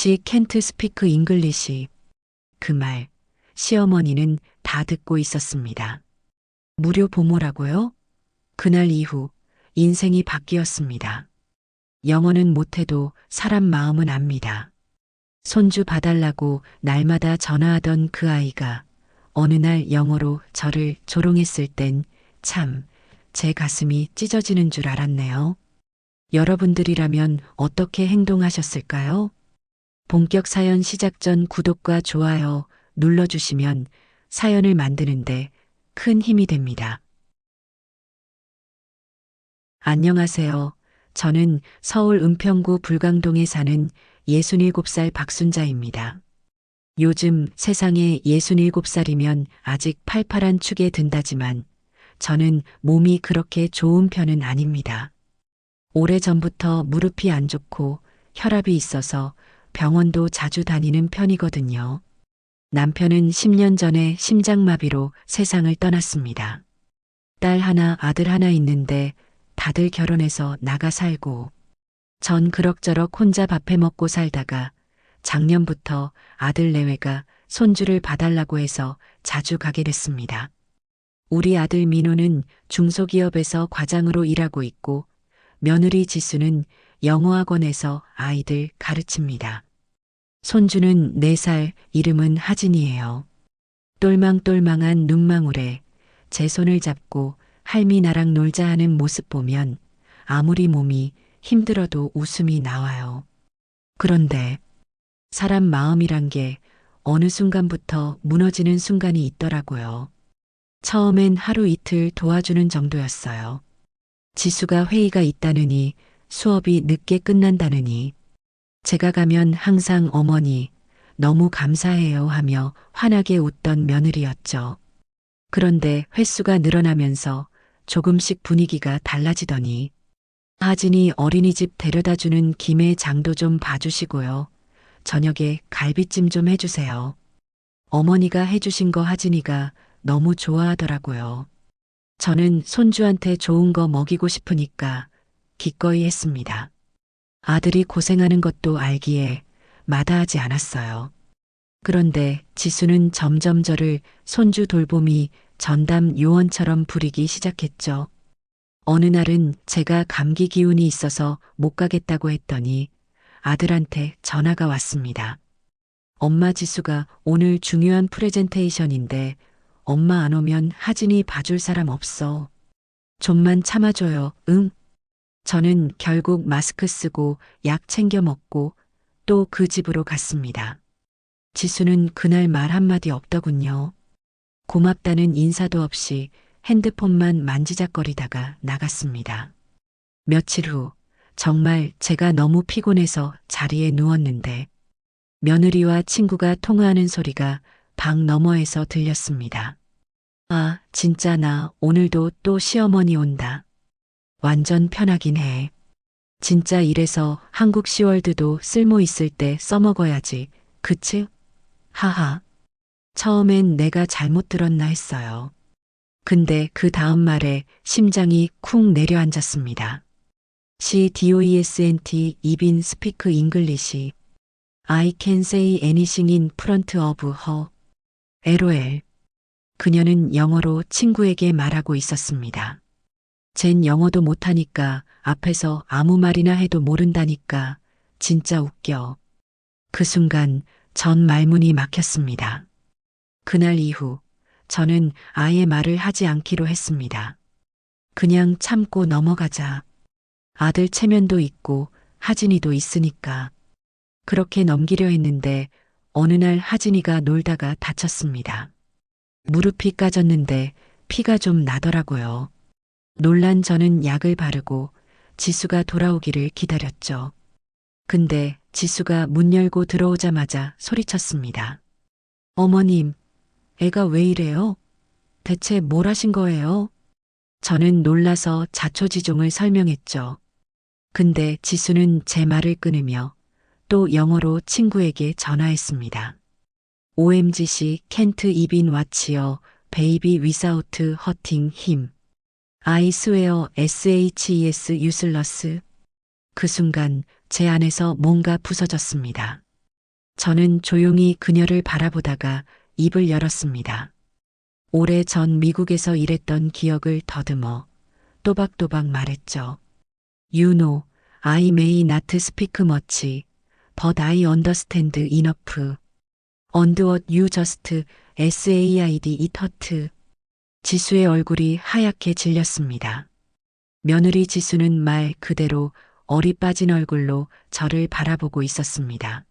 She can't speak English. 그 말, 시어머니는 다 듣고 있었습니다. 무료 보모라고요? 그날 이후 인생이 바뀌었습니다. 영어는 못해도 사람 마음은 압니다. 손주 봐달라고 날마다 전화하던 그 아이가 어느 날 영어로 저를 조롱했을 땐 참 제 가슴이 찢어지는 줄 알았네요. 여러분들이라면 어떻게 행동하셨을까요? 본격 사연 시작 전 구독과 좋아요 눌러주시면 사연을 만드는데 큰 힘이 됩니다. 안녕하세요. 저는 서울 은평구 불광동에 사는 67살 박순자입니다. 요즘 세상에 67살이면 아직 팔팔한 축에 든다지만 저는 몸이 그렇게 좋은 편은 아닙니다. 오래전부터 무릎이 안 좋고 혈압이 있어서 병원도 자주 다니는 편이거든요. 남편은 10년 전에 심장마비로 세상을 떠났습니다. 딸 하나, 아들 하나 있는데 다들 결혼해서 나가 살고 전 그럭저럭 혼자 밥해 먹고 살다가 작년부터 아들 내외가 손주를 봐달라고 해서 자주 가게 됐습니다. 우리 아들 민호는 중소기업에서 과장으로 일하고 있고 며느리 지수는 영어학원에서 아이들 가르칩니다. 손주는 4살, 이름은 하진이에요. 똘망똘망한 눈망울에 제 손을 잡고 할미 나랑 놀자 하는 모습 보면 아무리 몸이 힘들어도 웃음이 나와요. 그런데 사람 마음이란 게 어느 순간부터 무너지는 순간이 있더라고요. 처음엔 하루 이틀 도와주는 정도였어요. 지수가 회의가 있다느니 수업이 늦게 끝난다느니 제가 가면 항상 어머니 너무 감사해요 하며 환하게 웃던 며느리였죠. 그런데 횟수가 늘어나면서 조금씩 분위기가 달라지더니 하진이 어린이집 데려다주는 김에 장도 좀 봐주시고요. 저녁에 갈비찜 좀 해주세요. 어머니가 해주신 거 하진이가 너무 좋아하더라고요. 저는 손주한테 좋은 거 먹이고 싶으니까 기꺼이 했습니다. 아들이 고생하는 것도 알기에 마다하지 않았어요. 그런데 지수는 점점 저를 손주 돌봄이 전담 요원처럼 부리기 시작했죠. 어느 날은 제가 감기 기운이 있어서 못 가겠다고 했더니 아들한테 전화가 왔습니다. 엄마 지수가 오늘 중요한 프레젠테이션인데 엄마 안 오면 하진이 봐줄 사람 없어. 좀만 참아줘요. 응? 저는 결국 마스크 쓰고 약 챙겨 먹고 또 그 집으로 갔습니다. 지수는 그날 말 한마디 없더군요. 고맙다는 인사도 없이 핸드폰만 만지작거리다가 나갔습니다. 며칠 후 정말 제가 너무 피곤해서 자리에 누웠는데 며느리와 친구가 통화하는 소리가 방 너머에서 들렸습니다. 아, 진짜 나 오늘도 또 시어머니 온다. 완전 편하긴 해. 진짜 이래서 한국 시월드도 쓸모 있을 때 써먹어야지. 그치? 하하. 처음엔 내가 잘못 들었나 했어요. 근데 그 다음 말에 심장이 쿵 내려앉았습니다. She doesn't even speak English. I can say anything in front of her. LOL. 그녀는 영어로 친구에게 말하고 있었습니다. 쟨 영어도 못하니까 앞에서 아무 말이나 해도 모른다니까. 진짜 웃겨. 그 순간 전 말문이 막혔습니다. 그날 이후 저는 아예 말을 하지 않기로 했습니다. 그냥 참고 넘어가자. 아들 체면도 있고 하진이도 있으니까. 그렇게 넘기려 했는데 어느 날 하진이가 놀다가 다쳤습니다. 무릎이 까졌는데 피가 좀 나더라고요. 놀란 저는 약을 바르고 지수가 돌아오기를 기다렸죠. 근데 지수가 문 열고 들어오자마자 소리쳤습니다. 어머님, 애가 왜 이래요? 대체 뭘 하신 거예요? 저는 놀라서 자초지종을 설명했죠. 근데 지수는 제 말을 끊으며 또 영어로 친구에게 전화했습니다. OMG she can't even watch your baby without hurting him. I swear SHES useless. 그 순간 제 안에서 뭔가 부서졌습니다. 저는 조용히 그녀를 바라보다가 입을 열었습니다. 오래전 미국에서 일했던 기억을 더듬어 또박또박 말했죠. You know, I may not speak much, but I understand enough. And what you just said it hurt. 지수의 얼굴이 하얗게 질렸습니다. 며느리 지수는 말 그대로 얼이 빠진 얼굴로 저를 바라보고 있었습니다.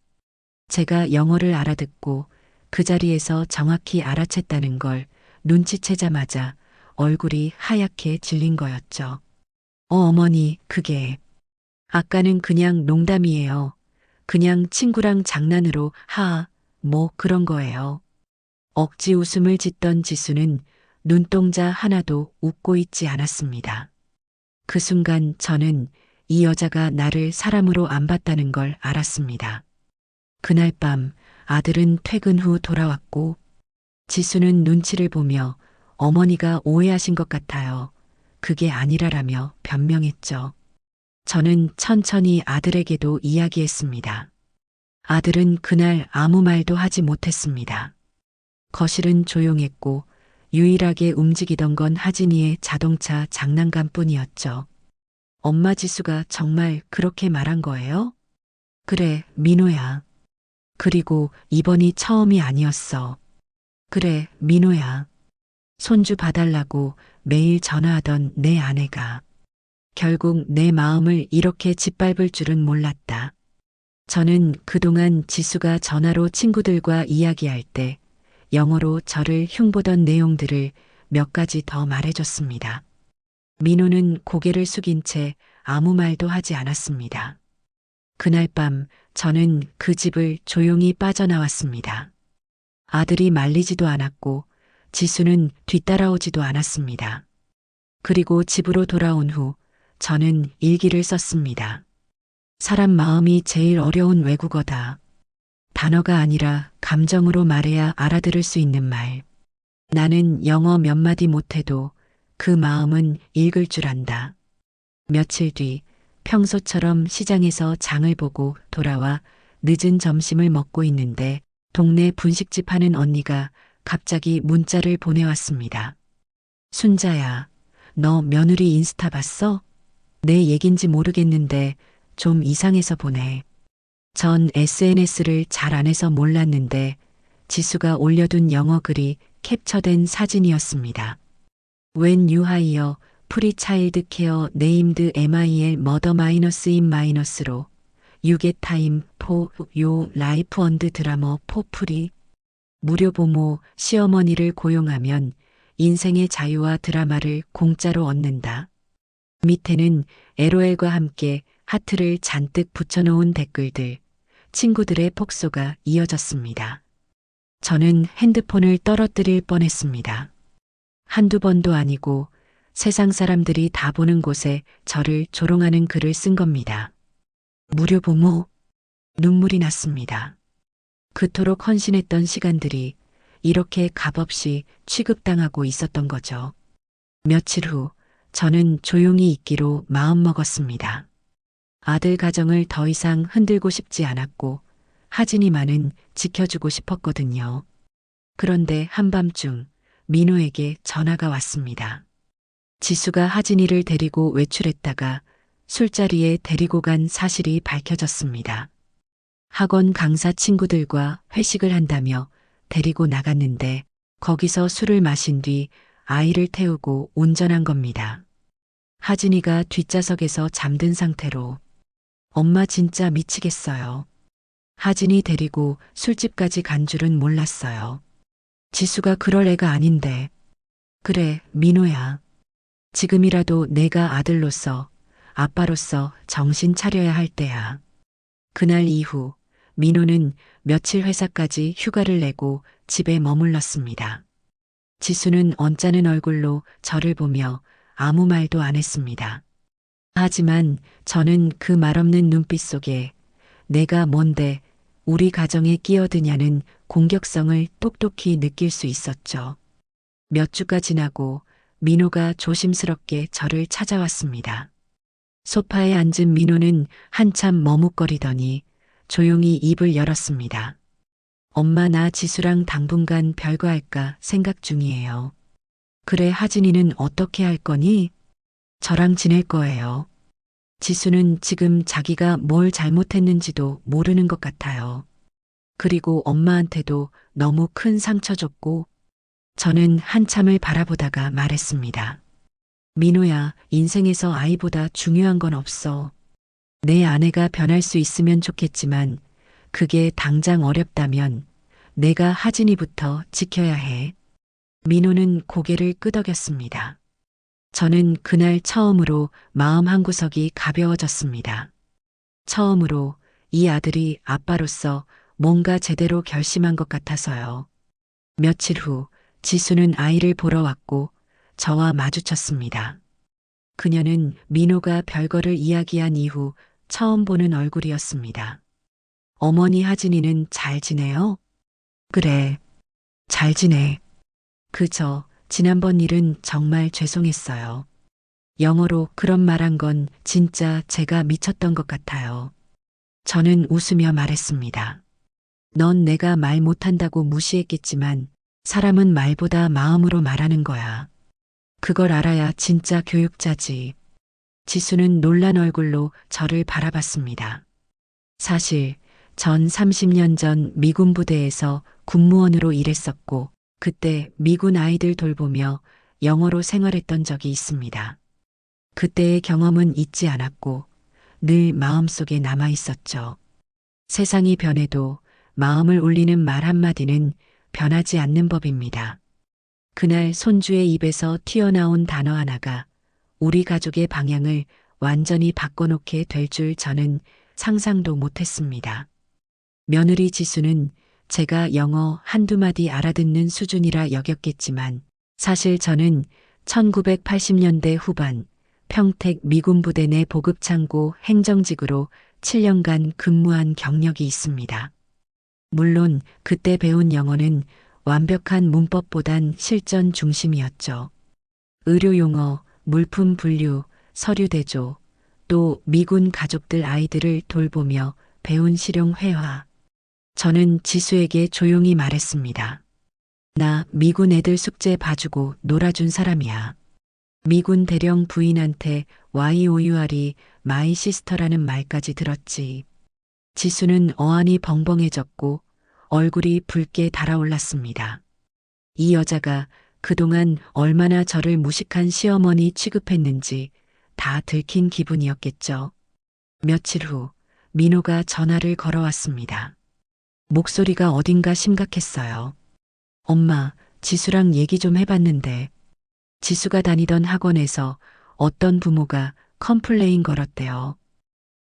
제가 영어를 알아듣고 그 자리에서 정확히 알아챘다는 걸 눈치채자마자 얼굴이 하얗게 질린 거였죠. 어머니, 그게 아까는 그냥 농담이에요. 그냥 친구랑 장난으로 뭐 그런 거예요. 억지 웃음을 짓던 지수는 눈동자 하나도 웃고 있지 않았습니다. 그 순간 저는 이 여자가 나를 사람으로 안 봤다는 걸 알았습니다. 그날 밤 아들은 퇴근 후 돌아왔고 지수는 눈치를 보며 어머니가 오해하신 것 같아요. 그게 아니라라며 변명했죠. 저는 천천히 아들에게도 이야기했습니다. 아들은 그날 아무 말도 하지 못했습니다. 거실은 조용했고 유일하게 움직이던 건 하진이의 자동차 장난감뿐이었죠. 엄마 지수가 정말 그렇게 말한 거예요? 그래, 민호야. 그리고 이번이 처음이 아니었어. 그래, 민호야. 손주 봐달라고 매일 전화하던 내 아내가 결국 내 마음을 이렇게 짓밟을 줄은 몰랐다. 저는 그동안 지수가 전화로 친구들과 이야기할 때 영어로 저를 흉보던 내용들을 몇 가지 더 말해줬습니다. 민호는 고개를 숙인 채 아무 말도 하지 않았습니다. 그날 밤 저는 그 집을 조용히 빠져나왔습니다. 아들이 말리지도 않았고 지수는 뒤따라오지도 않았습니다. 그리고 집으로 돌아온 후 저는 일기를 썼습니다. 사람 마음이 제일 어려운 외국어다. 단어가 아니라 감정으로 말해야 알아들을 수 있는 말. 나는 영어 몇 마디 못해도 그 마음은 읽을 줄 안다. 며칠 뒤 평소처럼 시장에서 장을 보고 돌아와 늦은 점심을 먹고 있는데 동네 분식집 하는 언니가 갑자기 문자를 보내왔습니다. 순자야, 너 며느리 인스타 봤어? 내 얘긴지 모르겠는데 좀 이상해서 보내. 전 SNS를 잘 안 해서 몰랐는데 지수가 올려둔 영어 글이 캡처된 사진이었습니다. When you hire pre-child care named MIL mother minus in minus로 You get time for your life and drama for free. 무료 보모 시어머니를 고용하면 인생의 자유와 드라마를 공짜로 얻는다. 밑에는 LOL과 함께 하트를 잔뜩 붙여놓은 댓글들, 친구들의 폭소가 이어졌습니다. 저는 핸드폰을 떨어뜨릴 뻔했습니다. 한두 번도 아니고 세상 사람들이 다 보는 곳에 저를 조롱하는 글을 쓴 겁니다. 무료 보모? 눈물이 났습니다. 그토록 헌신했던 시간들이 이렇게 값없이 취급당하고 있었던 거죠. 며칠 후 저는 조용히 있기로 마음먹었습니다. 아들 가정을 더 이상 흔들고 싶지 않았고 하진이만은 지켜주고 싶었거든요. 그런데 한밤중 민호에게 전화가 왔습니다. 지수가 하진이를 데리고 외출했다가 술자리에 데리고 간 사실이 밝혀졌습니다. 학원 강사 친구들과 회식을 한다며 데리고 나갔는데 거기서 술을 마신 뒤 아이를 태우고 운전한 겁니다. 하진이가 뒷좌석에서 잠든 상태로 엄마 진짜 미치겠어요. 하진이 데리고 술집까지 간 줄은 몰랐어요. 지수가 그럴 애가 아닌데. 그래, 민호야. 지금이라도 내가 아들로서, 아빠로서 정신 차려야 할 때야. 그날 이후 민호는 며칠 회사까지 휴가를 내고 집에 머물렀습니다. 지수는 언짢은 얼굴로 저를 보며 아무 말도 안 했습니다. 하지만 저는 그 말없는 눈빛 속에 내가 뭔데 우리 가정에 끼어드냐는 공격성을 똑똑히 느낄 수 있었죠. 몇 주가 지나고 민호가 조심스럽게 저를 찾아왔습니다. 소파에 앉은 민호는 한참 머뭇거리더니 조용히 입을 열었습니다. 엄마, 나 지수랑 당분간 별거 할까 생각 중이에요. 그래, 하진이는 어떻게 할 거니? 저랑 지낼 거예요. 지수는 지금 자기가 뭘 잘못했는지도 모르는 것 같아요. 그리고 엄마한테도 너무 큰 상처 줬고. 저는 한참을 바라보다가 말했습니다. 민호야, 인생에서 아이보다 중요한 건 없어. 내 아내가 변할 수 있으면 좋겠지만 그게 당장 어렵다면 내가 하진이부터 지켜야 해. 민호는 고개를 끄덕였습니다. 저는 그날 처음으로 마음 한구석이 가벼워졌습니다. 처음으로 이 아들이 아빠로서 뭔가 제대로 결심한 것 같아서요. 며칠 후 지수는 아이를 보러 왔고 저와 마주쳤습니다. 그녀는 민호가 별거를 이야기한 이후 처음 보는 얼굴이었습니다. 어머니, 하진이는 잘 지내요? 그래, 잘 지내. 그저 지난번 일은 정말 죄송했어요. 영어로 그런 말한 건 진짜 제가 미쳤던 것 같아요. 저는 웃으며 말했습니다. 넌 내가 말 못한다고 무시했겠지만 사람은 말보다 마음으로 말하는 거야. 그걸 알아야 진짜 교육자지. 지수는 놀란 얼굴로 저를 바라봤습니다. 사실 전 30년 전 미군 부대에서 군무원으로 일했었고 그때 미군 아이들 돌보며 영어로 생활했던 적이 있습니다. 그때의 경험은 잊지 않았고 늘 마음속에 남아 있었죠. 세상이 변해도 마음을 울리는 말 한마디는 변하지 않는 법입니다. 그날 손주의 입에서 튀어나온 단어 하나가 우리 가족의 방향을 완전히 바꿔놓게 될 줄 저는 상상도 못했습니다. 며느리 지수는 제가 영어 한두 마디 알아듣는 수준이라 여겼겠지만 사실 저는 1980년대 후반 평택 미군 부대 내 보급창고 행정직으로 7년간 근무한 경력이 있습니다. 물론 그때 배운 영어는 완벽한 문법보단 실전 중심이었죠. 의료 용어, 물품 분류, 서류 대조, 또 미군 가족들 아이들을 돌보며 배운 실용 회화. 저는 지수에게 조용히 말했습니다. 나 미군 애들 숙제 봐주고 놀아준 사람이야. 미군 대령 부인한테 YOUR이 마이 시스터라는 말까지 들었지. 지수는 어안이 벙벙해졌고 얼굴이 붉게 달아올랐습니다. 이 여자가 그동안 얼마나 저를 무식한 시어머니 취급했는지 다 들킨 기분이었겠죠. 며칠 후 민호가 전화를 걸어왔습니다. 목소리가 어딘가 심각했어요. 엄마, 지수랑 얘기 좀 해봤는데 지수가 다니던 학원에서 어떤 부모가 컴플레인 걸었대요.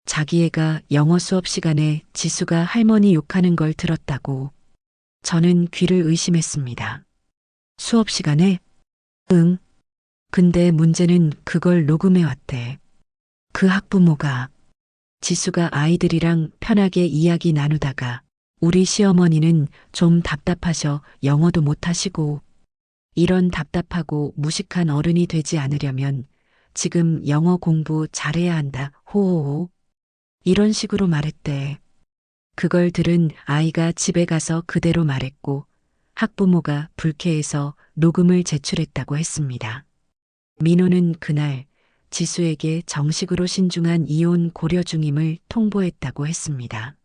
자기 애가 영어 수업 시간에 지수가 할머니 욕하는 걸 들었다고. 저는 귀를 의심했습니다. 수업 시간에? 응. 근데 문제는 그걸 녹음해 왔대. 그 학부모가. 지수가 아이들이랑 편하게 이야기 나누다가 우리 시어머니는 좀 답답하셔 영어도 못하시고. 이런 답답하고 무식한 어른이 되지 않으려면 지금 영어 공부 잘해야 한다. 호호호. 이런 식으로 말했대. 그걸 들은 아이가 집에 가서 그대로 말했고 학부모가 불쾌해서 녹음을 제출했다고 했습니다. 민호는 그날 지수에게 정식으로 신중한 이혼 고려 중임을 통보했다고 했습니다.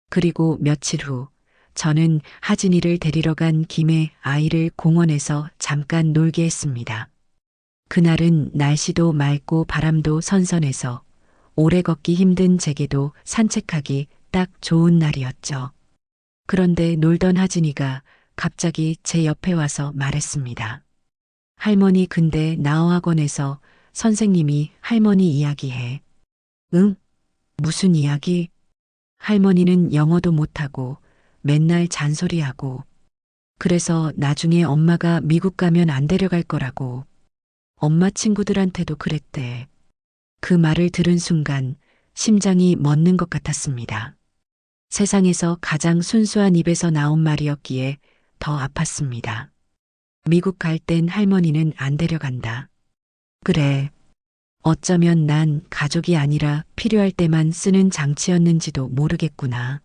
그리고 며칠 후 저는 하진이를 데리러 간 김에 아이를 공원에서 잠깐 놀게 했습니다. 그날은 날씨도 맑고 바람도 선선해서 오래 걷기 힘든 제게도 산책하기 딱 좋은 날이었죠. 그런데 놀던 하진이가 갑자기 제 옆에 와서 말했습니다. 할머니, 근데 나어 학원에서 선생님이 할머니 이야기해. 응? 무슨 이야기? 할머니는 영어도 못하고 맨날 잔소리하고 그래서 나중에 엄마가 미국 가면 안 데려갈 거라고. 엄마 친구들한테도 그랬대. 그 말을 들은 순간 심장이 멎는 것 같았습니다. 세상에서 가장 순수한 입에서 나온 말이었기에 더 아팠습니다. 미국 갈 땐 할머니는 안 데려간다. 그래. 어쩌면 난 가족이 아니라 필요할 때만 쓰는 장치였는지도 모르겠구나.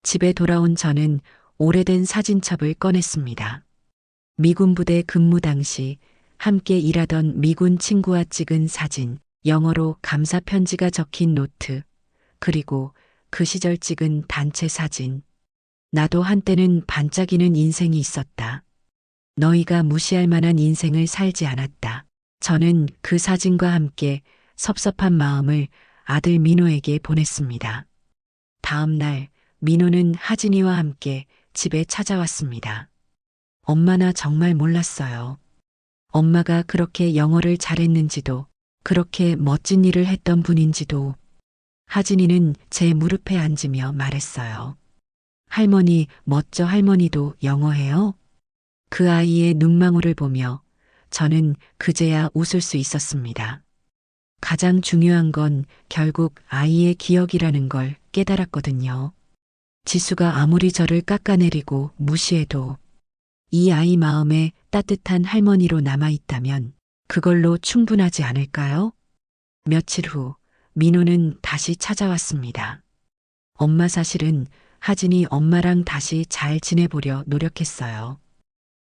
집에 돌아온 저는 오래된 사진첩을 꺼냈습니다. 미군 부대 근무 당시 함께 일하던 미군 친구와 찍은 사진, 영어로 감사 편지가 적힌 노트, 그리고 그 시절 찍은 단체 사진. 나도 한때는 반짝이는 인생이 있었다. 너희가 무시할 만한 인생을 살지 않았다. 저는 그 사진과 함께 섭섭한 마음을 아들 민호에게 보냈습니다. 다음 날 민호는 하진이와 함께 집에 찾아왔습니다. 엄마 나 정말 몰랐어요. 엄마가 그렇게 영어를 잘했는지도 그렇게 멋진 일을 했던 분인지도. 하진이는 제 무릎에 앉으며 말했어요. 할머니, 멋져. 할머니도 영어해요? 그 아이의 눈망울을 보며 저는 그제야 웃을 수 있었습니다. 가장 중요한 건 결국 아이의 기억이라는 걸 깨달았거든요. 지수가 아무리 저를 깎아내리고 무시해도 이 아이 마음에 따뜻한 할머니로 남아있다면 그걸로 충분하지 않을까요? 며칠 후 민호는 다시 찾아왔습니다. 엄마, 사실은 하진이 엄마랑 다시 잘 지내보려 노력했어요.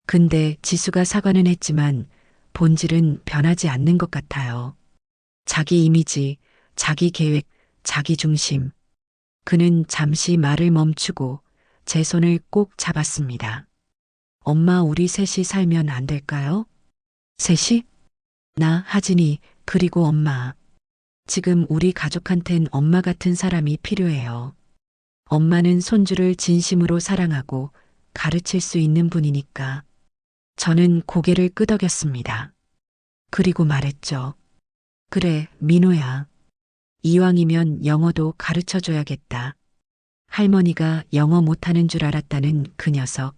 근데 지수가 사과는 했지만 본질은 변하지 않는 것 같아요. 자기 이미지, 자기 계획, 자기 중심. 그는 잠시 말을 멈추고 제 손을 꼭 잡았습니다. 엄마, 우리 셋이 살면 안 될까요? 셋이? 나, 하진이, 그리고 엄마. 지금 우리 가족한텐 엄마 같은 사람이 필요해요. 엄마는 손주를 진심으로 사랑하고 가르칠 수 있는 분이니까. 저는 고개를 끄덕였습니다. 그리고 말했죠. 그래, 민호야. 이왕이면 영어도 가르쳐줘야겠다. 할머니가 영어 못하는 줄 알았다는 그 녀석.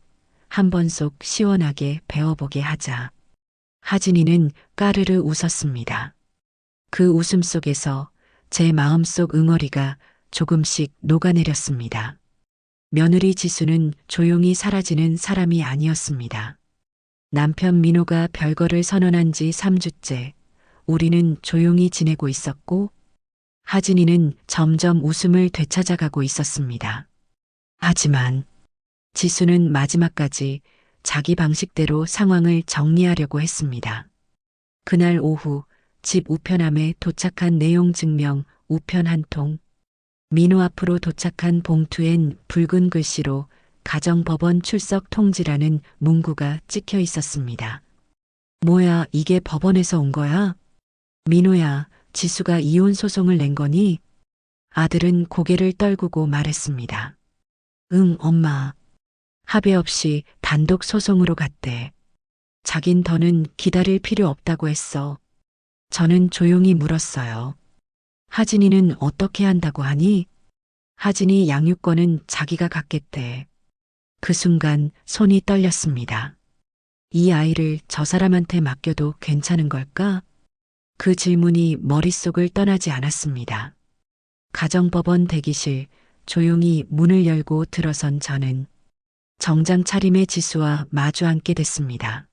한 번 속 시원하게 배워보게 하자. 하진이는 까르르 웃었습니다. 그 웃음 속에서 제 마음속 응어리가 조금씩 녹아내렸습니다. 며느리 지수는 조용히 사라지는 사람이 아니었습니다. 남편 민호가 별거를 선언한 지 3주째 우리는 조용히 지내고 있었고 하진이는 점점 웃음을 되찾아가고 있었습니다. 하지만 지수는 마지막까지 자기 방식대로 상황을 정리하려고 했습니다. 그날 오후 집 우편함에 도착한 내용 증명 우편 한 통. 민호 앞으로 도착한 봉투엔 붉은 글씨로 가정법원 출석 통지라는 문구가 찍혀 있었습니다. 뭐야, 이게 법원에서 온 거야? 민호야, 지수가 이혼 소송을 낸 거니? 아들은 고개를 떨구고 말했습니다. 응, 엄마. 합의 없이 단독 소송으로 갔대. 자긴 더는 기다릴 필요 없다고 했어. 저는 조용히 물었어요. 하진이는 어떻게 한다고 하니? 하진이 양육권은 자기가 갖겠대. 그 순간 손이 떨렸습니다. 이 아이를 저 사람한테 맡겨도 괜찮은 걸까? 그 질문이 머릿속을 떠나지 않았습니다. 가정법원 대기실, 조용히 문을 열고 들어선 저는 정장 차림의 지수와 마주 앉게 됐습니다.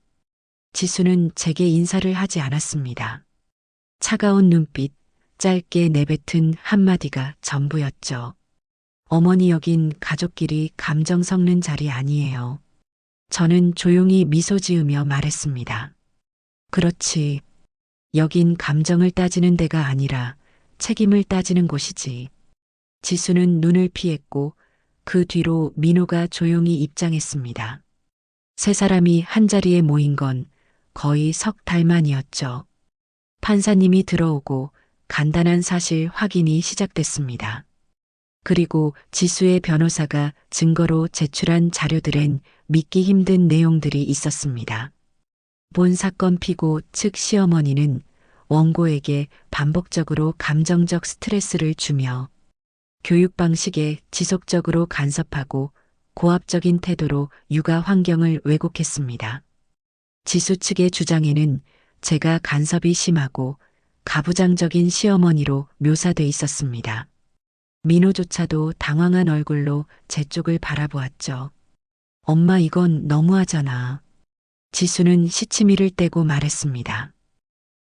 지수는 제게 인사를 하지 않았습니다. 차가운 눈빛, 짧게 내뱉은 한마디가 전부였죠. 어머니, 여긴 가족끼리 감정 섞는 자리 아니에요. 저는 조용히 미소 지으며 말했습니다. 그렇지. 여긴 감정을 따지는 데가 아니라 책임을 따지는 곳이지. 지수는 눈을 피했고 그 뒤로 민호가 조용히 입장했습니다. 세 사람이 한자리에 모인 건 거의 석 달 만이었죠. 판사님이 들어오고 간단한 사실 확인이 시작됐습니다. 그리고 지수의 변호사가 증거로 제출한 자료들엔 믿기 힘든 내용들이 있었습니다. 본 사건 피고 측 시어머니는 원고에게 반복적으로 감정적 스트레스를 주며 교육 방식에 지속적으로 간섭하고 고압적인 태도로 육아 환경을 왜곡했습니다. 지수 측의 주장에는 제가 간섭이 심하고 가부장적인 시어머니로 묘사돼 있었습니다. 민호조차도 당황한 얼굴로 제 쪽을 바라보았죠. 엄마, 이건 너무하잖아. 지수는 시치미를 떼고 말했습니다.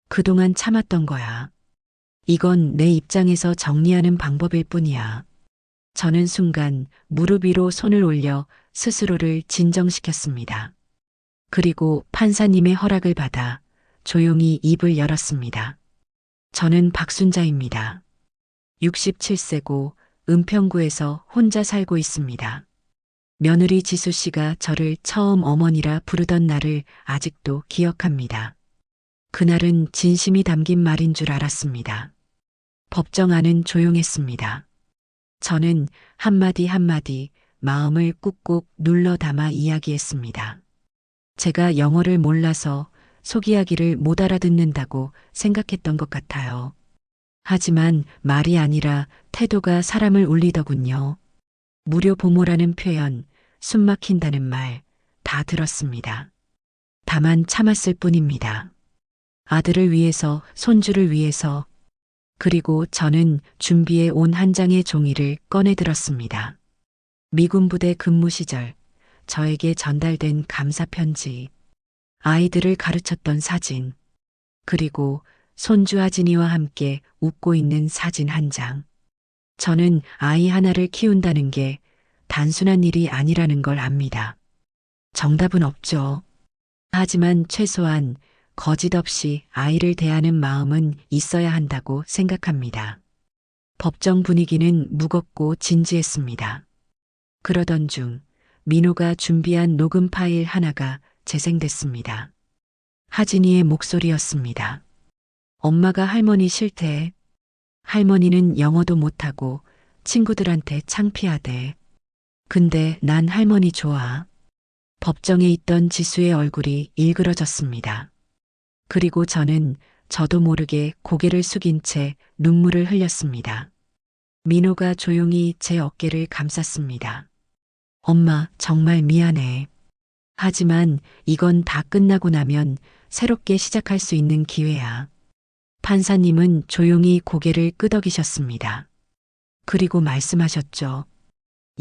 그동안 참았던 거야. 이건 내 입장에서 정리하는 방법일 뿐이야. 저는 순간 무릎 위로 손을 올려 스스로를 진정시켰습니다. 그리고 판사님의 허락을 받아 조용히 입을 열었습니다. 저는 박순자입니다. 67세고 은평구에서 혼자 살고 있습니다. 며느리 지수 씨가 저를 처음 어머니라 부르던 날을 아직도 기억합니다. 그날은 진심이 담긴 말인 줄 알았습니다. 법정 안은 조용했습니다. 저는 한마디 한마디 마음을 꾹꾹 눌러 담아 이야기했습니다. 제가 영어를 몰라서 속 이야기를 못 알아듣는다고 생각했던 것 같아요. 하지만 말이 아니라 태도가 사람을 울리더군요. 무료 보모라는 표현, 숨 막힌다는 말, 다 들었습니다. 다만 참았을 뿐입니다. 아들을 위해서, 손주를 위해서, 그리고 저는 준비해 온 한 장의 종이를 꺼내 들었습니다. 미군 부대 근무 시절 저에게 전달된 감사 편지, 아이들을 가르쳤던 사진, 그리고 손주 하진이와 함께 웃고 있는 사진 한 장. 저는 아이 하나를 키운다는 게 단순한 일이 아니라는 걸 압니다. 정답은 없죠. 하지만 최소한 거짓 없이 아이를 대하는 마음은 있어야 한다고 생각합니다. 법정 분위기는 무겁고 진지했습니다. 그러던 중 민호가 준비한 녹음 파일 하나가 재생됐습니다. 하진이의 목소리였습니다. 엄마가 할머니 싫대. 할머니는 영어도 못하고 친구들한테 창피하대. 근데 난 할머니 좋아. 법정에 있던 지수의 얼굴이 일그러졌습니다. 그리고 저도 모르게 고개를 숙인 채 눈물을 흘렸습니다. 민호가 조용히 제 어깨를 감쌌습니다. 엄마, 정말 미안해. 하지만 이건 다 끝나고 나면 새롭게 시작할 수 있는 기회야. 판사님은 조용히 고개를 끄덕이셨습니다. 그리고 말씀하셨죠.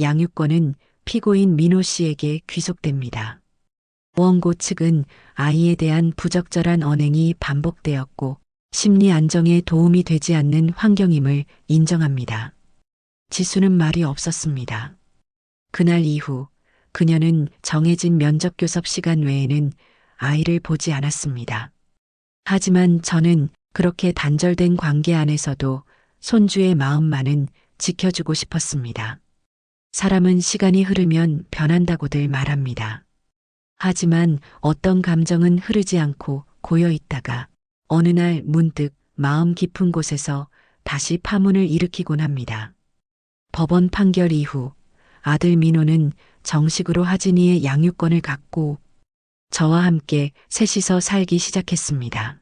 양육권은 피고인 민호 씨에게 귀속됩니다. 원고 측은 아이에 대한 부적절한 언행이 반복되었고 심리 안정에 도움이 되지 않는 환경임을 인정합니다. 지수는 말이 없었습니다. 그날 이후 그녀는 정해진 면접 교섭 시간 외에는 아이를 보지 않았습니다. 하지만 저는 그렇게 단절된 관계 안에서도 손주의 마음만은 지켜주고 싶었습니다. 사람은 시간이 흐르면 변한다고들 말합니다. 하지만 어떤 감정은 흐르지 않고 고여 있다가 어느 날 문득 마음 깊은 곳에서 다시 파문을 일으키곤 합니다. 법원 판결 이후 아들 민호는 정식으로 하진이의 양육권을 갖고 저와 함께 셋이서 살기 시작했습니다.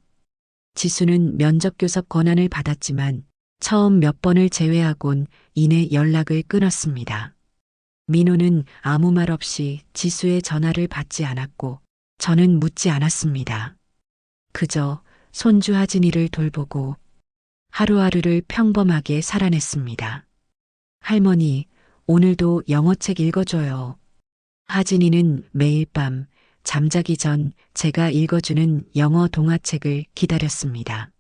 지수는 면접 교섭 권한을 받았지만 처음 몇 번을 제외하곤 이내 연락을 끊었습니다. 민호는 아무 말 없이 지수의 전화를 받지 않았고 저는 묻지 않았습니다. 그저 손주 하진이를 돌보고 하루하루를 평범하게 살아냈습니다. 할머니, 오늘도 영어책 읽어줘요. 하진이는 매일 밤 잠자기 전 제가 읽어주는 영어 동화책을 기다렸습니다.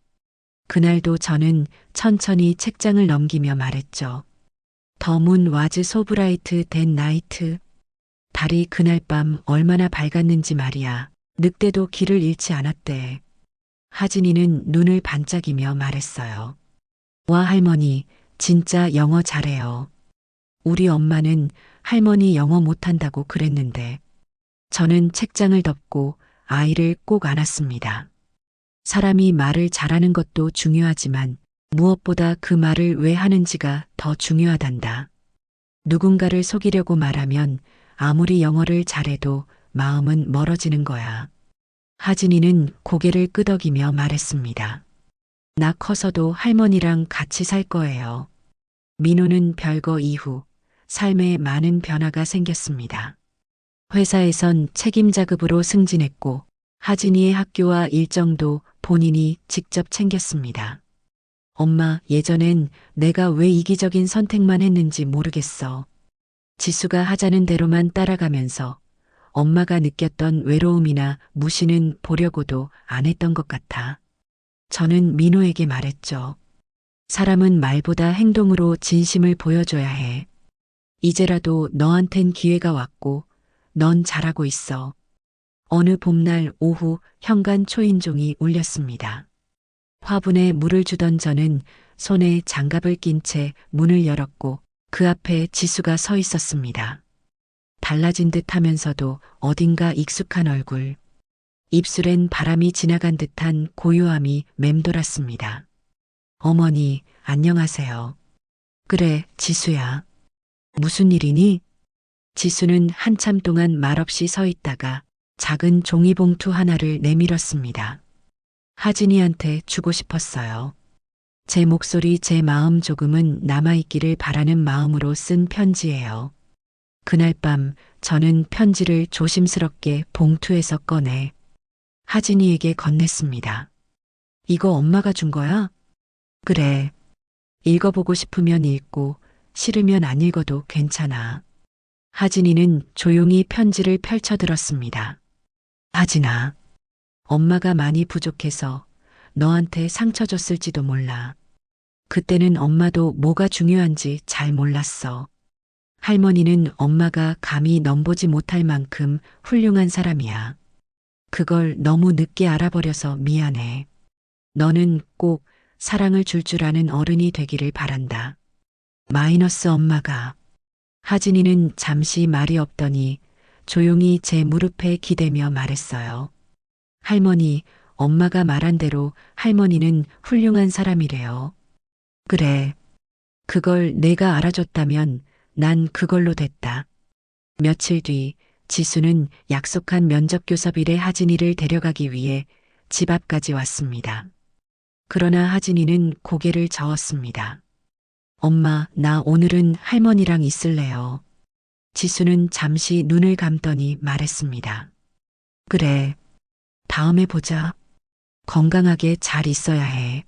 그날도 저는 천천히 책장을 넘기며 말했죠. The moon was so bright that night. 달이 그날 밤 얼마나 밝았는지 말이야. 늑대도 길을 잃지 않았대. 하진이는 눈을 반짝이며 말했어요. 와 할머니, 진짜 영어 잘해요. 우리 엄마는 할머니 영어 못한다고 그랬는데 저는 책장을 덮고 아이를 꼭 안았습니다. 사람이 말을 잘하는 것도 중요하지만 무엇보다 그 말을 왜 하는지가 더 중요하단다. 누군가를 속이려고 말하면 아무리 영어를 잘해도 마음은 멀어지는 거야. 하진이는 고개를 끄덕이며 말했습니다. 나 커서도 할머니랑 같이 살 거예요. 민호는 별거 이후 삶에 많은 변화가 생겼습니다. 회사에선 책임자급으로 승진했고 하진이의 학교와 일정도 본인이 직접 챙겼습니다. 엄마, 예전엔 내가 왜 이기적인 선택만 했는지 모르겠어. 지수가 하자는 대로만 따라가면서 엄마가 느꼈던 외로움이나 무시는 보려고도 안 했던 것 같아. 저는 민호에게 말했죠. 사람은 말보다 행동으로 진심을 보여줘야 해. 이제라도 너한텐 기회가 왔고, 넌 잘하고 있어. 어느 봄날 오후 현관 초인종이 울렸습니다. 화분에 물을 주던 저는 손에 장갑을 낀 채 문을 열었고 그 앞에 지수가 서 있었습니다. 달라진 듯 하면서도 어딘가 익숙한 얼굴. 입술엔 바람이 지나간 듯한 고요함이 맴돌았습니다. 어머니, 안녕하세요. 그래, 지수야. 무슨 일이니? 지수는 한참 동안 말없이 서 있다가 작은 종이봉투 하나를 내밀었습니다. 하진이한테 주고 싶었어요. 제 목소리, 제 마음 조금은 남아있기를 바라는 마음으로 쓴 편지예요. 그날 밤 저는 편지를 조심스럽게 봉투에서 꺼내 하진이에게 건넸습니다. 이거 엄마가 준 거야? 그래. 읽어보고 싶으면 읽고 싫으면 안 읽어도 괜찮아. 하진이는 조용히 편지를 펼쳐들었습니다. 하진아, 엄마가 많이 부족해서 너한테 상처 줬을지도 몰라. 그때는 엄마도 뭐가 중요한지 잘 몰랐어. 할머니는 엄마가 감히 넘보지 못할 만큼 훌륭한 사람이야. 그걸 너무 늦게 알아버려서 미안해. 너는 꼭 사랑을 줄 아는 어른이 되기를 바란다. 마이너스 엄마가. 하진이는 잠시 말이 없더니 조용히 제 무릎에 기대며 말했어요. 할머니, 엄마가 말한 대로 할머니는 훌륭한 사람이래요. 그래. 그걸 내가 알아줬다면 난 그걸로 됐다. 며칠 뒤 지수는 약속한 면접 교섭일에 하진이를 데려가기 위해 집 앞까지 왔습니다. 그러나 하진이는 고개를 저었습니다. 엄마, 나 오늘은 할머니랑 있을래요. 지수는 잠시 눈을 감더니 말했습니다. 그래. 다음에 보자. 건강하게 잘 있어야 해.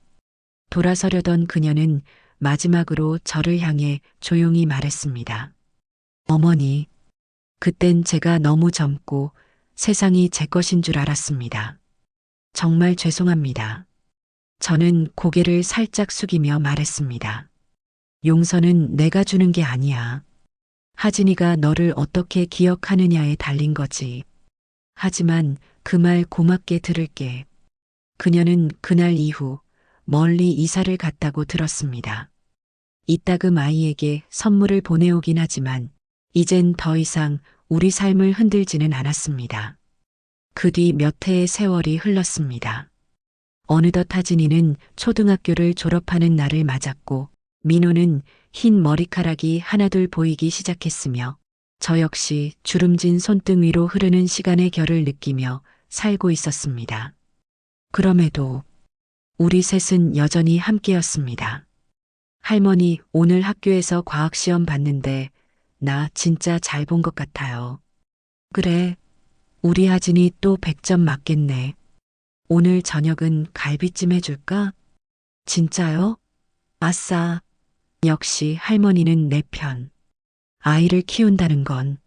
돌아서려던 그녀는 마지막으로 저를 향해 조용히 말했습니다. 어머니, 그땐 제가 너무 젊고 세상이 제 것인 줄 알았습니다. 정말 죄송합니다. 저는 고개를 살짝 숙이며 말했습니다. 용서는 내가 주는 게 아니야. 하진이가 너를 어떻게 기억하느냐에 달린 거지. 하지만 그 말 고맙게 들을게. 그녀는 그날 이후 멀리 이사를 갔다고 들었습니다. 이따금 아이에게 선물을 보내오긴 하지만 이젠 더 이상 우리 삶을 흔들지는 않았습니다. 그 뒤 몇 해의 세월이 흘렀습니다. 어느덧 하진이는 초등학교를 졸업하는 날을 맞았고 민호는 흰 머리카락이 하나둘 보이기 시작했으며 저 역시 주름진 손등 위로 흐르는 시간의 결을 느끼며 살고 있었습니다. 그럼에도 우리 셋은 여전히 함께였습니다. 할머니, 오늘 학교에서 과학시험 봤는데 나 진짜 잘 본 것 같아요. 그래, 우리 하진이 또 100점 맞겠네. 오늘 저녁은 갈비찜 해줄까? 진짜요? 아싸. 역시 할머니는 내 편. 아이를 키운다는 건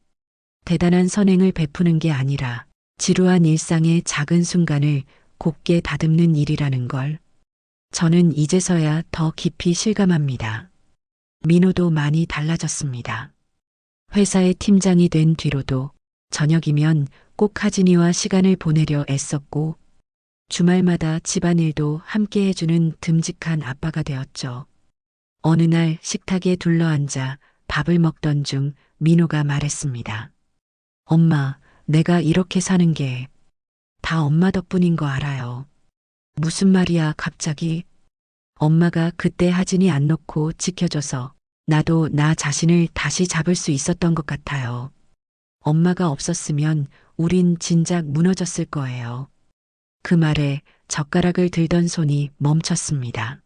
대단한 선행을 베푸는 게 아니라 지루한 일상의 작은 순간을 곱게 다듬는 일이라는 걸 저는 이제서야 더 깊이 실감합니다. 민호도 많이 달라졌습니다. 회사의 팀장이 된 뒤로도 저녁이면 꼭 하진이와 시간을 보내려 애썼고 주말마다 집안일도 함께 해주는 듬직한 아빠가 되었죠. 어느 날 식탁에 둘러앉아 밥을 먹던 중 민호가 말했습니다. 엄마, 내가 이렇게 사는 게 다 엄마 덕분인 거 알아요. 무슨 말이야, 갑자기. 엄마가 그때 하진이 안 놓고 지켜줘서 나도 나 자신을 다시 잡을 수 있었던 것 같아요. 엄마가 없었으면 우린 진작 무너졌을 거예요. 그 말에 젓가락을 들던 손이 멈췄습니다.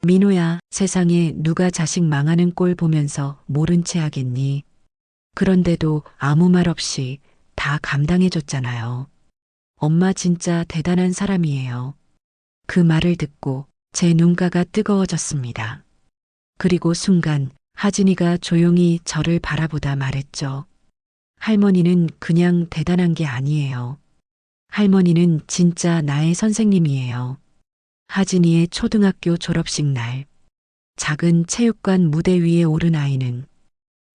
민호야, 세상에 누가 자식 망하는 꼴 보면서 모른 채 하겠니? 그런데도 아무 말 없이 다 감당해줬잖아요. 엄마 진짜 대단한 사람이에요. 그 말을 듣고 제 눈가가 뜨거워졌습니다. 그리고 순간 하진이가 조용히 저를 바라보다 말했죠. 할머니는 그냥 대단한 게 아니에요. 할머니는 진짜 나의 선생님이에요. 하진이의 초등학교 졸업식 날 작은 체육관 무대 위에 오른 아이는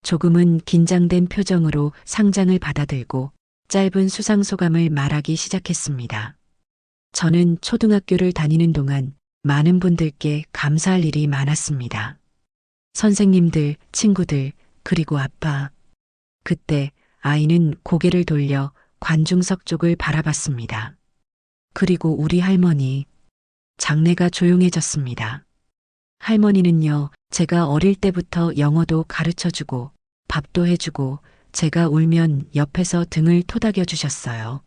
조금은 긴장된 표정으로 상장을 받아들고 짧은 수상소감을 말하기 시작했습니다. 저는 초등학교를 다니는 동안 많은 분들께 감사할 일이 많았습니다. 선생님들, 친구들, 그리고 아빠. 그때 아이는 고개를 돌려 관중석 쪽을 바라봤습니다. 그리고 우리 할머니. 장내가 조용해졌습니다. 할머니는요, 제가 어릴 때부터 영어도 가르쳐 주고, 밥도 해주고, 제가 울면 옆에서 등을 토닥여 주셨어요.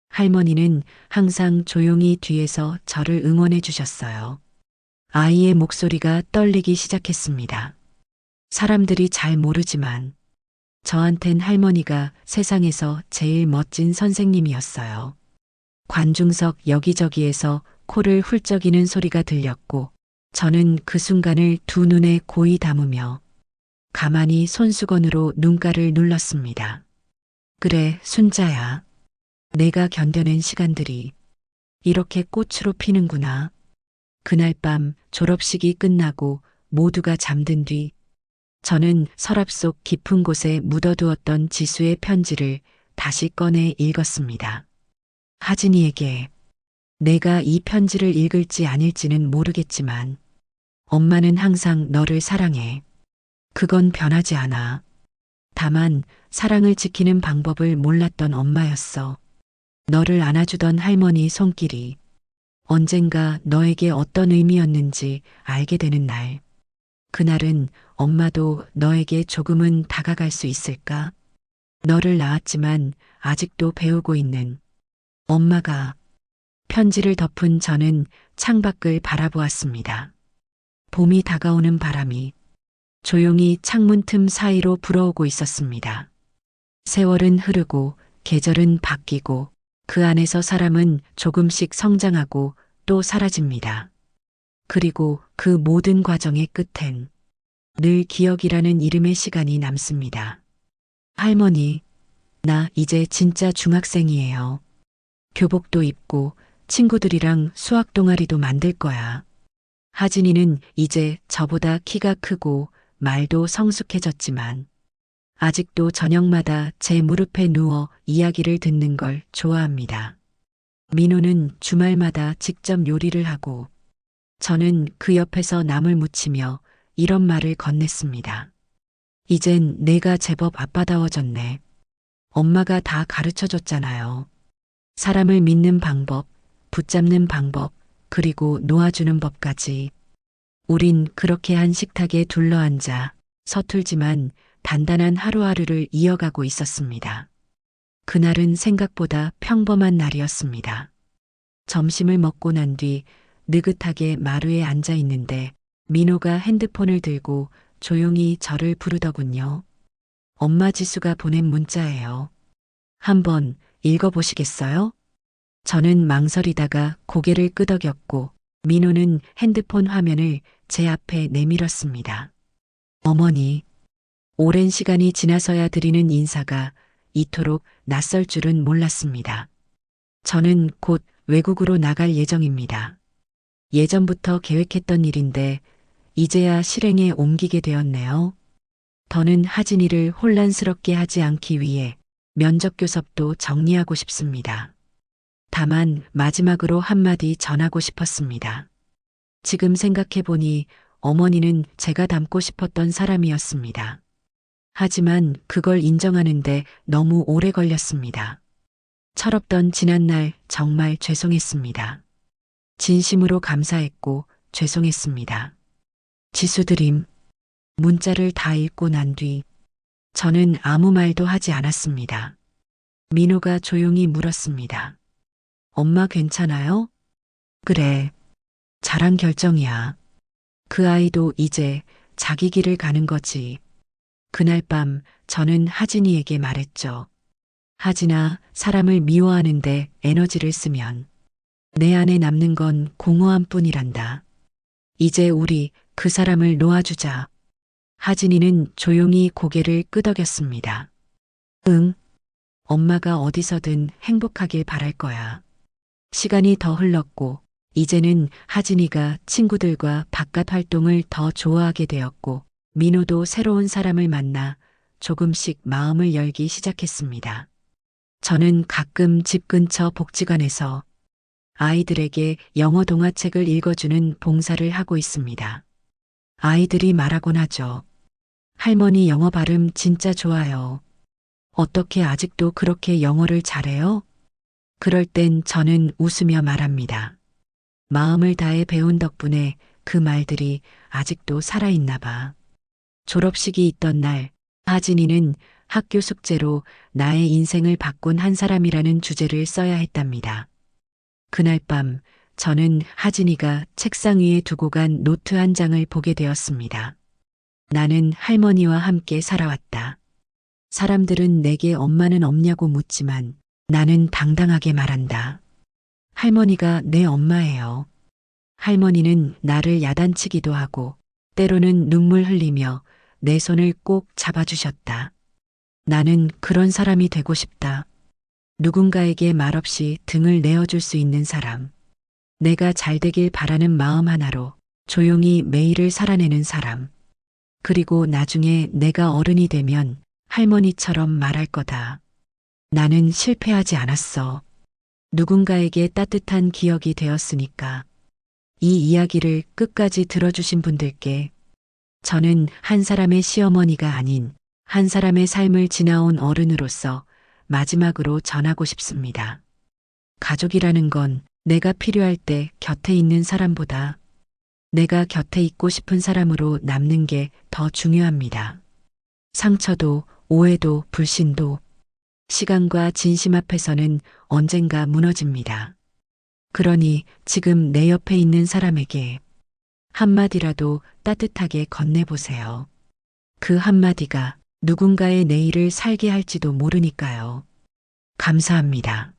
할머니는 항상 조용히 뒤에서 저를 응원해 주셨어요. 아이의 목소리가 떨리기 시작했습니다. 사람들이 잘 모르지만 저한텐 할머니가 세상에서 제일 멋진 선생님이었어요. 관중석 여기저기에서 코를 훌쩍이는 소리가 들렸고 저는 그 순간을 두 눈에 고이 담으며 가만히 손수건으로 눈가를 눌렀습니다. 그래, 순자야. 내가 견뎌낸 시간들이 이렇게 꽃으로 피는구나. 그날 밤 졸업식이 끝나고 모두가 잠든 뒤 저는 서랍 속 깊은 곳에 묻어두었던 지수의 편지를 다시 꺼내 읽었습니다. 하진이에게 내가 이 편지를 읽을지 아닐지는 모르겠지만 엄마는 항상 너를 사랑해. 그건 변하지 않아. 다만 사랑을 지키는 방법을 몰랐던 엄마였어. 너를 안아주던 할머니 손길이 언젠가 너에게 어떤 의미였는지 알게 되는 날. 그날은 엄마도 너에게 조금은 다가갈 수 있을까? 너를 낳았지만 아직도 배우고 있는 엄마가. 편지를 덮은 저는 창밖을 바라보았습니다. 봄이 다가오는 바람이 조용히 창문 틈 사이로 불어오고 있었습니다. 세월은 흐르고 계절은 바뀌고 그 안에서 사람은 조금씩 성장하고 또 사라집니다. 그리고 그 모든 과정의 끝엔 늘 기억이라는 이름의 시간이 남습니다. 할머니, 나 이제 진짜 중학생이에요. 교복도 입고 친구들이랑 수학 동아리도 만들 거야. 하진이는 이제 저보다 키가 크고 말도 성숙해졌지만 아직도 저녁마다 제 무릎에 누워 이야기를 듣는 걸 좋아합니다. 민호는 주말마다 직접 요리를 하고 저는 그 옆에서 나물 무치며 이런 말을 건넸습니다. 이젠 내가 제법 아빠다워졌네. 엄마가 다 가르쳐 줬잖아요. 사람을 믿는 방법, 붙잡는 방법, 그리고 놓아주는 법까지. 우린 그렇게 한 식탁에 둘러앉아 서툴지만 단단한 하루하루를 이어가고 있었습니다. 그날은 생각보다 평범한 날이었습니다. 점심을 먹고 난 뒤 느긋하게 마루에 앉아 있는데 민호가 핸드폰을 들고 조용히 저를 부르더군요. 엄마 지수가 보낸 문자예요. 한번 읽어보시겠어요? 저는 망설이다가 고개를 끄덕였고 민호는 핸드폰 화면을 제 앞에 내밀었습니다. 어머니, 오랜 시간이 지나서야 드리는 인사가 이토록 낯설 줄은 몰랐습니다. 저는 곧 외국으로 나갈 예정입니다. 예전부터 계획했던 일인데 이제야 실행에 옮기게 되었네요. 더는 하진이를 혼란스럽게 하지 않기 위해 면접 교섭도 정리하고 싶습니다. 다만 마지막으로 한마디 전하고 싶었습니다. 지금 생각해보니 어머니는 제가 닮고 싶었던 사람이었습니다. 하지만 그걸 인정하는데 너무 오래 걸렸습니다. 철없던 지난날 정말 죄송했습니다. 진심으로 감사했고 죄송했습니다. 지수드림. 문자를 다 읽고 난 뒤 저는 아무 말도 하지 않았습니다. 민호가 조용히 물었습니다. 엄마 괜찮아요? 그래. 잘한 결정이야. 그 아이도 이제 자기 길을 가는 거지. 그날 밤 저는 하진이에게 말했죠. 하진아, 사람을 미워하는데 에너지를 쓰면 내 안에 남는 건 공허함 뿐이란다. 이제 우리 그 사람을 놓아주자. 하진이는 조용히 고개를 끄덕였습니다. 응. 엄마가 어디서든 행복하길 바랄 거야. 시간이 더 흘렀고 이제는 하진이가 친구들과 바깥 활동을 더 좋아하게 되었고, 민호도 새로운 사람을 만나 조금씩 마음을 열기 시작했습니다. 저는 가끔 집 근처 복지관에서 아이들에게 영어 동화책을 읽어주는 봉사를 하고 있습니다. 아이들이 말하곤 하죠. 할머니 영어 발음 진짜 좋아요. 어떻게 아직도 그렇게 영어를 잘해요? 그럴 땐 저는 웃으며 말합니다. 마음을 다해 배운 덕분에 그 말들이 아직도 살아있나 봐. 졸업식이 있던 날, 하진이는 학교 숙제로 나의 인생을 바꾼 한 사람이라는 주제를 써야 했답니다. 그날 밤 저는 하진이가 책상 위에 두고 간 노트 한 장을 보게 되었습니다. 나는 할머니와 함께 살아왔다. 사람들은 내게 엄마는 없냐고 묻지만 나는 당당하게 말한다. 할머니가 내 엄마예요. 할머니는 나를 야단치기도 하고 때로는 눈물 흘리며 내 손을 꼭 잡아주셨다. 나는 그런 사람이 되고 싶다. 누군가에게 말없이 등을 내어줄 수 있는 사람. 내가 잘 되길 바라는 마음 하나로 조용히 매일을 살아내는 사람. 그리고 나중에 내가 어른이 되면 할머니처럼 말할 거다. 나는 실패하지 않았어. 누군가에게 따뜻한 기억이 되었으니까. 이 이야기를 끝까지 들어주신 분들께 저는 한 사람의 시어머니가 아닌 한 사람의 삶을 지나온 어른으로서 마지막으로 전하고 싶습니다. 가족이라는 건 내가 필요할 때 곁에 있는 사람보다 내가 곁에 있고 싶은 사람으로 남는 게 더 중요합니다. 상처도 오해도 불신도 시간과 진심 앞에서는 언젠가 무너집니다. 그러니 지금 내 옆에 있는 사람에게 한마디라도 따뜻하게 건네보세요. 그 한마디가 누군가의 내일을 살게 할지도 모르니까요. 감사합니다.